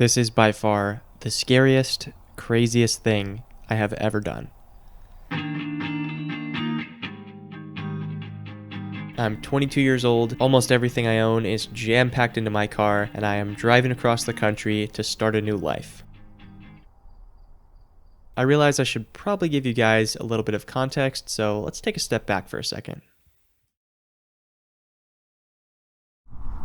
This is by far the scariest, craziest thing I have ever done. I'm 22 years old, almost everything I own is jam-packed into my car, and I am driving across the country to start a new life. I realize I should probably give you guys a little bit of context, so let's take a step back for a second.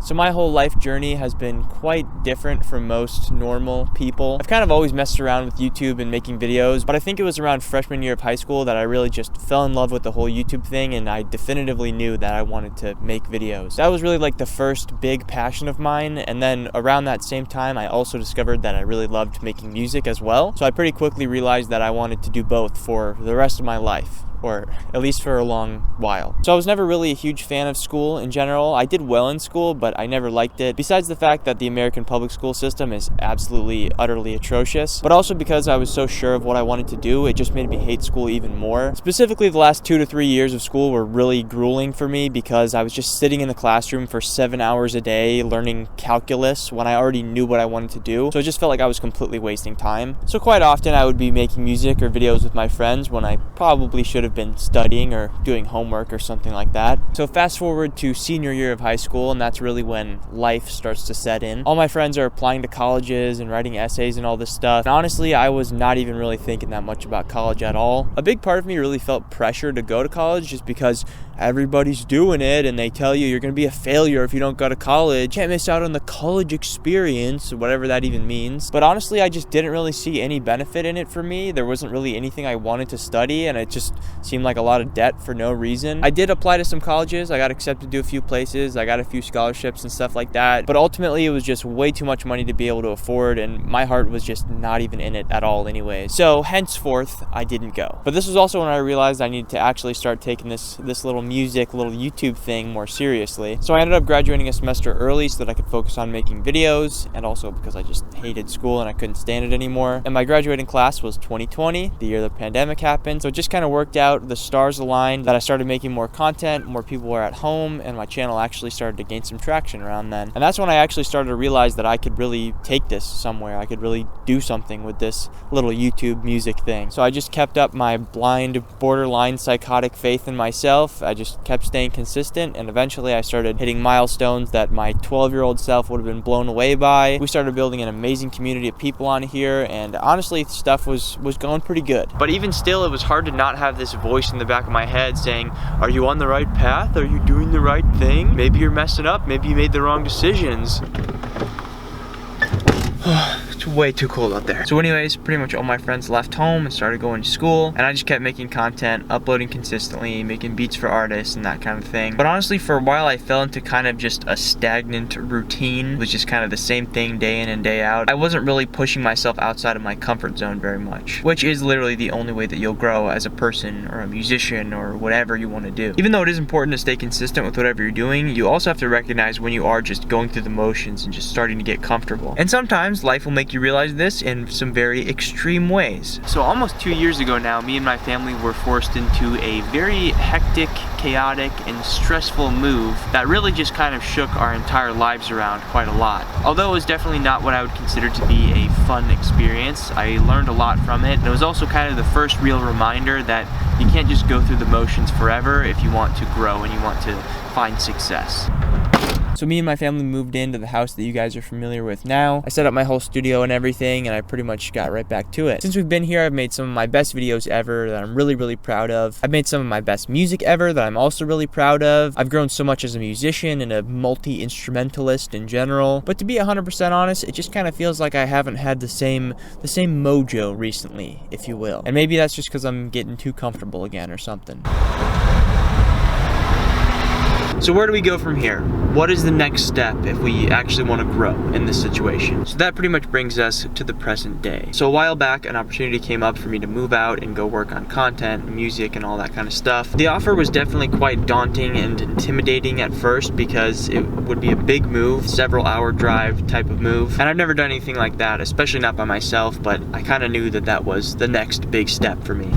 So my whole life journey has been quite different from most normal people. I've kind of always messed around with YouTube and making videos, but I think it was around freshman year of high school that I really just fell in love with the whole YouTube thing, and I definitively knew that I wanted to make videos. That was really like the first big passion of mine, and then around that same time I also discovered that I really loved making music as well. So I pretty quickly realized that I wanted to do both for the rest of my life, or at least for a long while. So I was never really a huge fan of school in general. I did well in school, but I never liked it. Besides the fact that the American public school system is absolutely, utterly atrocious, but also because I was so sure of what I wanted to do, it just made me hate school even more. Specifically, the last 2 to 3 years of school were really grueling for me because I was just sitting in the classroom for 7 hours a day learning calculus when I already knew what I wanted to do. So it just felt like I was completely wasting time. So quite often I would be making music or videos with my friends when I probably should have been studying or doing homework or something like that. So fast forward to senior year of high school, and that's really when life starts to set in. All my friends are applying to colleges and writing essays and all this stuff. And honestly, I was not even really thinking that much about college at all. A big part of me really felt pressure to go to college just because everybody's doing it and they tell you you're going to be a failure if you don't go to college. Can't miss out on the college experience, whatever that even means. But honestly, I just didn't really see any benefit in it for me. There wasn't really anything I wanted to study, and it just seemed like a lot of debt for no reason. I did apply to some colleges. I got accepted to a few places. I got a few scholarships and stuff like that. But ultimately, it was just way too much money to be able to afford, and my heart was just not even in it at all anyway. So henceforth, I didn't go. But this was also when I realized I needed to actually start taking this little YouTube thing more seriously. So I ended up graduating a semester early so that I could focus on making videos, and also because I just hated school and I couldn't stand it anymore. And my graduating class was 2020, the year the pandemic happened. So it just kind of worked out. The stars aligned that I started making more content, more people were at home, and my channel actually started to gain some traction around then. And that's when I actually started to realize that I could really take this somewhere. I could really do something with this little YouTube music thing. So I just kept up my blind, borderline psychotic faith in myself. I just kept staying consistent, and eventually I started hitting milestones that my 12-year-old self would have been blown away by. We started building an amazing community of people on here, and honestly, stuff was going pretty good. But even still, it was hard to not have this voice in the back of my head saying, are you on the right path? Are you doing the right thing? Maybe you're messing up. Maybe you made the wrong decisions. It's way too cold out there. So anyways, pretty much all my friends left home and started going to school, and I just kept making content, uploading consistently, making beats for artists and that kind of thing. But honestly, for a while I fell into kind of just a stagnant routine. It was just kind of the same thing day in and day out. I wasn't really pushing myself outside of my comfort zone very much, which is literally the only way that you'll grow as a person or a musician or whatever you want to do. Even though it is important to stay consistent with whatever you're doing, you also have to recognize when you are just going through the motions and just starting to get comfortable. And sometimes life will make you realize this in some very extreme ways. So almost 2 years ago now, me and my family were forced into a very hectic, chaotic, and stressful move that really just kind of shook our entire lives around quite a lot. Although it was definitely not what I would consider to be a fun experience, I learned a lot from it, and it was also kind of the first real reminder that you can't just go through the motions forever if you want to grow and you want to find success. So me and my family moved into the house that you guys are familiar with now. I set up my whole studio and everything, and I pretty much got right back to it. Since we've been here, I've made some of my best videos ever that I'm really, really proud of. I've made some of my best music ever that I'm also really proud of. I've grown so much as a musician and a multi-instrumentalist in general. But to be 100% honest, it just kind of feels like I haven't had the same mojo recently, if you will. And maybe that's just because I'm getting too comfortable again or something. So where do we go from here? What is the next step if we actually want to grow in this situation? So that pretty much brings us to the present day. So a while back, an opportunity came up for me to move out and go work on content, music, and all that kind of stuff. The offer was definitely quite daunting and intimidating at first because it would be a big move, several hour drive type of move. And I've never done anything like that, especially not by myself, but I kind of knew that that was the next big step for me.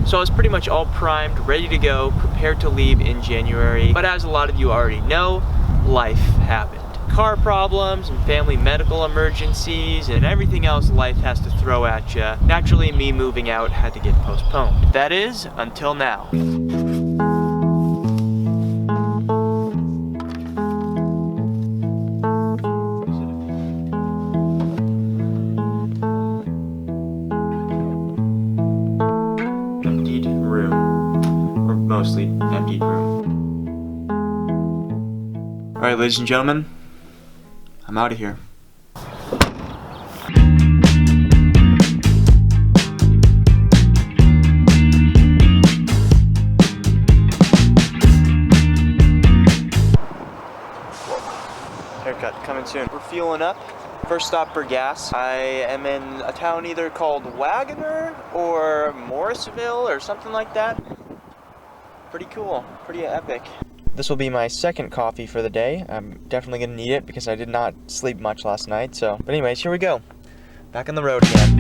So I was pretty much all primed, ready to go, prepared to leave in January. But as a lot of you already know, life happened. car problems and family medical emergencies and everything else life has to throw at you, naturally me moving out had to get postponed. That is, until now. Emptied room, or mostly emptied room. All right, ladies and gentlemen, I'm out of here. Haircut coming soon. We're fueling up. First stop for gas. I am in a town either called Wagoner or Morrisville or something like that. Pretty cool, pretty epic. This will be my second coffee for the day. I'm definitely gonna need it because I did not sleep much last night. But anyways, here we go. Back on the road again.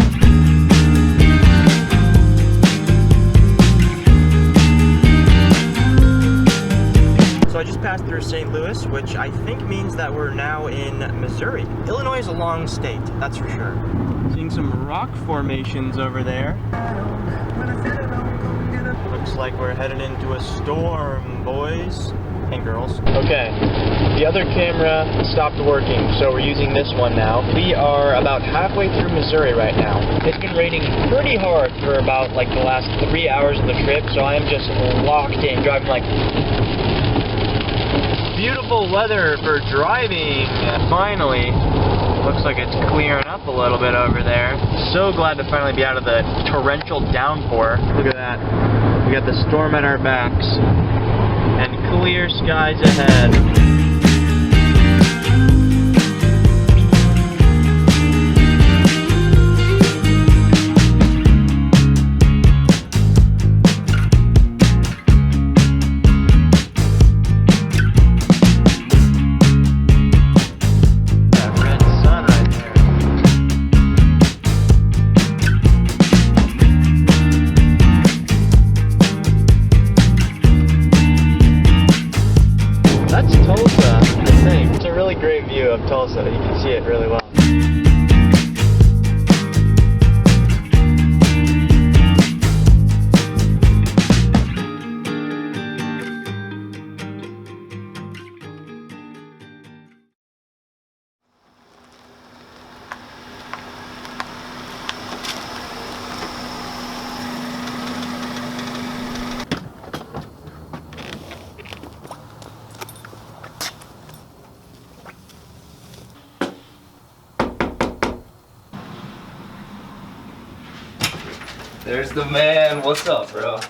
So I just passed through St. Louis, which I think means that we're now in Missouri. Illinois is a long state, that's for sure. Seeing some rock formations over there. Looks like we're headed into a storm, boys and girls. Okay, the other camera stopped working, so we're using this one now. We are about halfway through Missouri right now. It's been raining pretty hard for about like the last 3 hours of the trip, so I am just locked in, driving like... Beautiful weather for driving. Finally, looks like it's clearing up a little bit over there. So glad to finally be out of the torrential downpour. Look at that. We got the storm at our backs and clear skies ahead. Great view of Tulsa. You can see it really well. There's the man. What's up, bro?